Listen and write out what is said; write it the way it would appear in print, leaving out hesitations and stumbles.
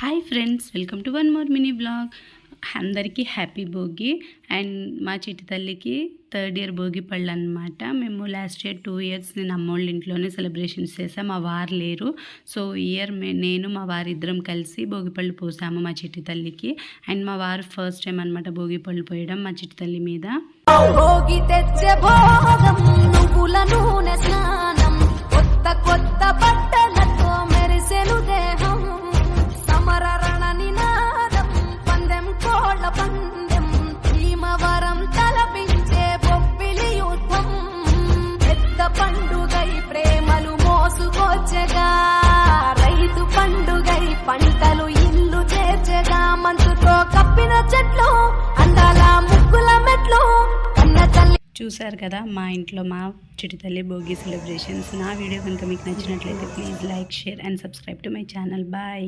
Hi friends, welcome to one more mini blog. అందరికీ happy Bhogi. And మా చిట్టి తల్లికి 3rd ఇయర్ భోగి పళ్ళు అనమాట. మేము లాస్ట్ ఇయర్ 2 ఇయర్స్ నేను అమ్మోళ్ళ ఇంట్లోనే సెలబ్రేషన్స్ చేసాం. మా వారు లేరు. సో ఈ ఇయర్ నేను మా వారు ఇద్దరం కలిసి భోగి పళ్ళు పోసాము మా చిట్టి తల్లికి. అండ్ మా వారు ఫస్ట్ టైం అనమాట భోగి పళ్ళు పోయడం మా చిట్టి తల్లి మీద. భోగి తెచ్చే భోగం నువ్వుల నూనె స్నానం, కొత్త కొత్త బట్టలతో మెరిసెను దేహం, సమర రణ నినాదం, పందెం కోళ్ళ పందెం, భీమవరం తలపించే బొబ్బిలి యుద్ధం, పెద్ద పండుగై ప్రేమలు మోసుకొచ్చగా, రైతు పండుగై పంటలు ఇల్లు చేర్చగా, మంచుతో కప్పిన చెట్లు అందాల ముగ్గుల మెట్లు. చూసారు కదా మా ఇంట్లో మా చిట్టి తల్లి భోగి సెలబ్రేషన్స్. నా వీడియో కనుక మీకు నచ్చినట్లయితే please like, share and subscribe to my channel. Bye.